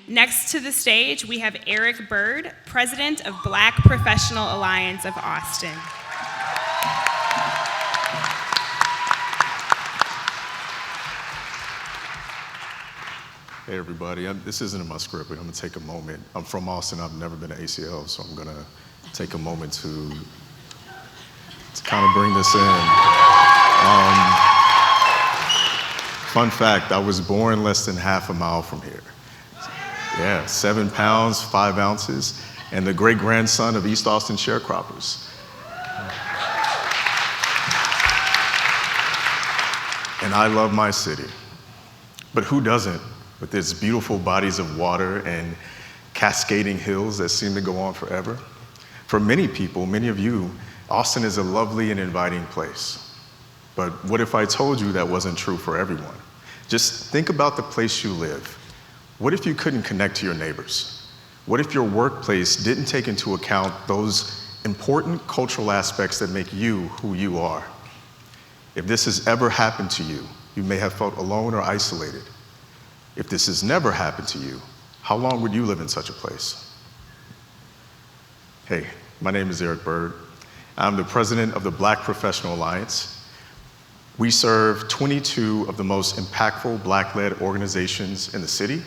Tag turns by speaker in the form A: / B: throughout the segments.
A: Next to the stage, we have Eric Bird, President of Black Professional Alliance of Austin.
B: Hey everybody, this isn't in my script, but I'm gonna take a moment. I'm from Austin, I've never been to ACL, so I'm gonna take a moment to kind of bring this in. Fun fact, I was born less than half a mile from here. Yeah, 7 pounds, 5 ounces, and the great-grandson of East Austin sharecroppers. And I love my city, but who doesn't? With its beautiful bodies of water and cascading hills that seem to go on forever. For many people, many of you, Austin is a lovely and inviting place. But what if I told you that wasn't true for everyone? Just think about the place you live. What if you couldn't connect to your neighbors? What if your workplace didn't take into account those important cultural aspects that make you who you are? If this has ever happened to you, you may have felt alone or isolated. If this has never happened to you, how long would you live in such a place? Hey, my name is Eric Bird. I'm the president of the Black Professional Alliance. We serve 22 of the most impactful Black-led organizations in the city.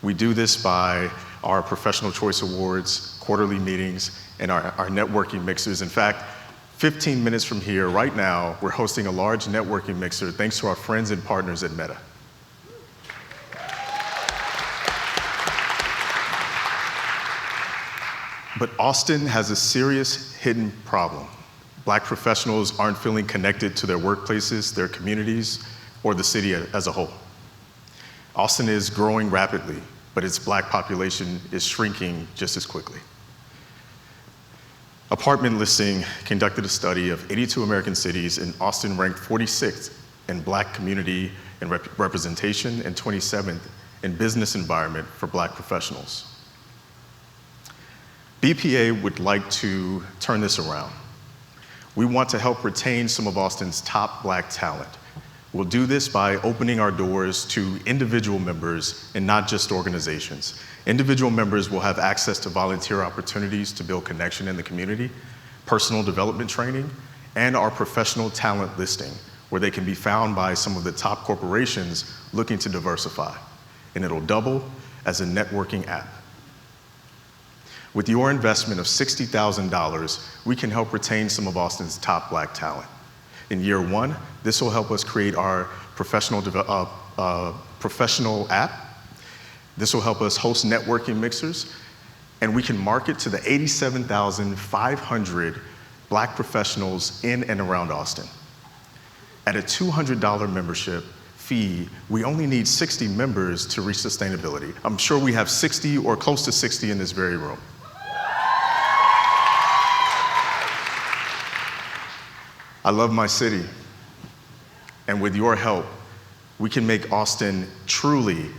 B: We do this by our Professional Choice Awards, quarterly meetings, and our networking mixers. In fact, 15 minutes from here, right now, we're hosting a large networking mixer thanks to our friends and partners at Meta. But Austin has a serious hidden problem. Black professionals aren't feeling connected to their workplaces, their communities, or the city as a whole. Austin is growing rapidly, but its Black population is shrinking just as quickly. Apartment Listing conducted a study of 82 American cities, and Austin ranked 46th in Black community and representation and 27th in business environment for Black professionals. BPA would like to turn this around. We want to help retain some of Austin's top Black talent. We'll do this by opening our doors to individual members and not just organizations. Individual members will have access to volunteer opportunities to build connection in the community, personal development training, and our professional talent listing, where they can be found by some of the top corporations looking to diversify. And it'll double as a networking app. With your investment of $60,000, we can help retain some of Austin's top Black talent. In year one, this will help us create our professional app. This will help us host networking mixers, and we can market to the 87,500 Black professionals in and around Austin. At a $200 membership fee, we only need 60 members to reach sustainability. I'm sure we have 60 or close to 60 in this very room. I love my city, and with your help, we can make Austin truly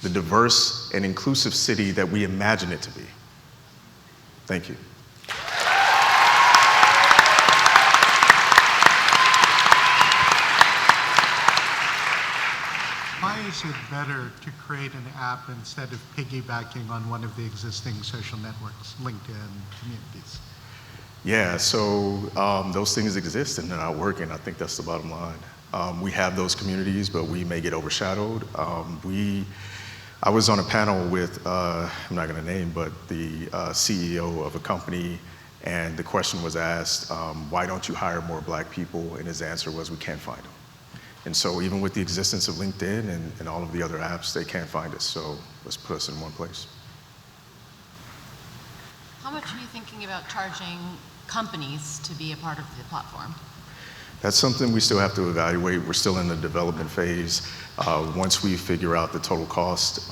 B: the diverse and inclusive city that we imagine it to be. Thank you.
C: Why is it better to create an app instead of piggybacking on one of the existing social networks, LinkedIn, communities?
B: Yeah, so those things exist and they're not working. I think that's the bottom line. We have those communities, but we may get overshadowed. I was on a panel with, I'm not gonna name, but the CEO of a company, and the question was asked, why don't you hire more Black people? And his answer was, we can't find them. And so even with the existence of LinkedIn and all of the other apps, they can't find us, so let's put us in one place.
D: How much are you thinking about charging companies to be a part of the platform?
B: That's something we still have to evaluate. We're still in the development phase. Once we figure out the total cost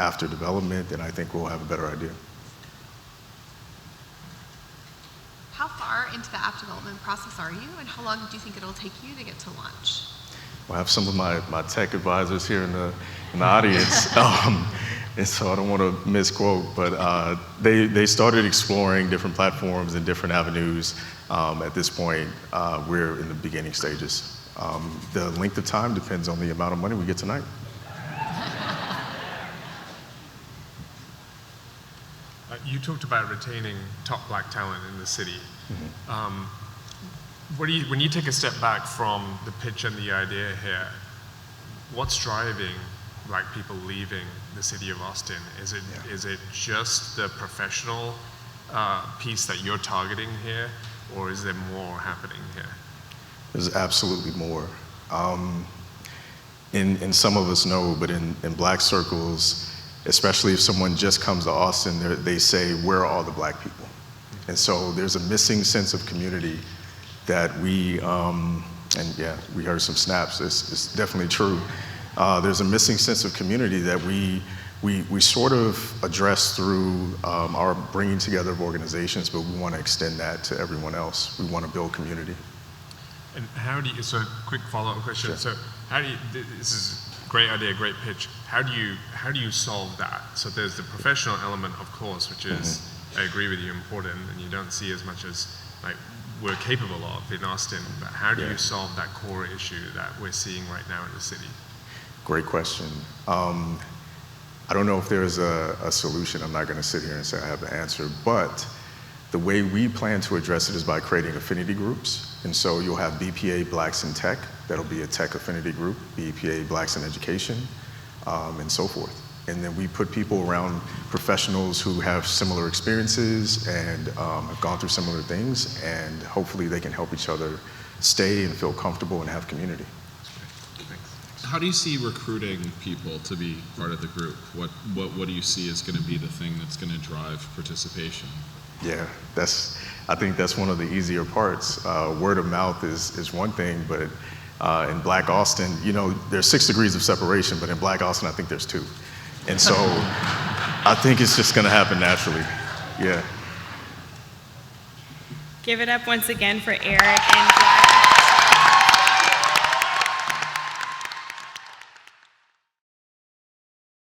B: after development, then I think we'll have a better idea.
E: How far into the app development process are you, and how long do you think it'll take you to get to launch?
B: Well, I have some of my tech advisors here in the audience. And so I don't want to misquote, but they started exploring different platforms and different avenues. At this point, we're in the beginning stages. The length of time depends on the amount of money we get tonight.
F: You talked about retaining top black talent in the city. When you take a step back from the pitch and the idea here, what's driving black people leaving the city of Austin? Is it just the professional piece that you're targeting here, or is there more happening here?
B: There's absolutely more. And some of us know, but in black circles, especially if someone just comes to Austin, they say, where are all the black people? And so there's a missing sense of community that we heard some snaps, it's definitely true. There's a missing sense of community that we sort of address through our bringing together of organizations, but we want to extend that to everyone else. We want to build community.
F: And how do you, so quick follow-up question.
B: Sure.
F: So how do you, this is a great idea, great pitch. How do you solve that? So there's the professional element, of course, which is, I agree with you, important, and you don't see as much as like we're capable of in Austin, but how do you solve that core issue that we're seeing right now in the city?
B: Great question. I don't know if there's a solution. I'm not going to sit here and say I have the answer, but the way we plan to address it is by creating affinity groups. And so you'll have BPA Blacks in Tech, that'll be a tech affinity group, BPA Blacks in Education, and so forth. And then we put people around professionals who have similar experiences and have gone through similar things, and hopefully they can help each other stay and feel comfortable and have community.
G: How do you see recruiting people to be part of the group? What do you see as going to be the thing that's going to drive participation?
B: Yeah, I think that's one of the easier parts. Word of mouth is one thing, but in Black Austin, there's 6 degrees of separation, but in Black Austin, I think there's 2. And so I think it's just going to happen naturally. Yeah.
A: Give it up once again for Eric and Black.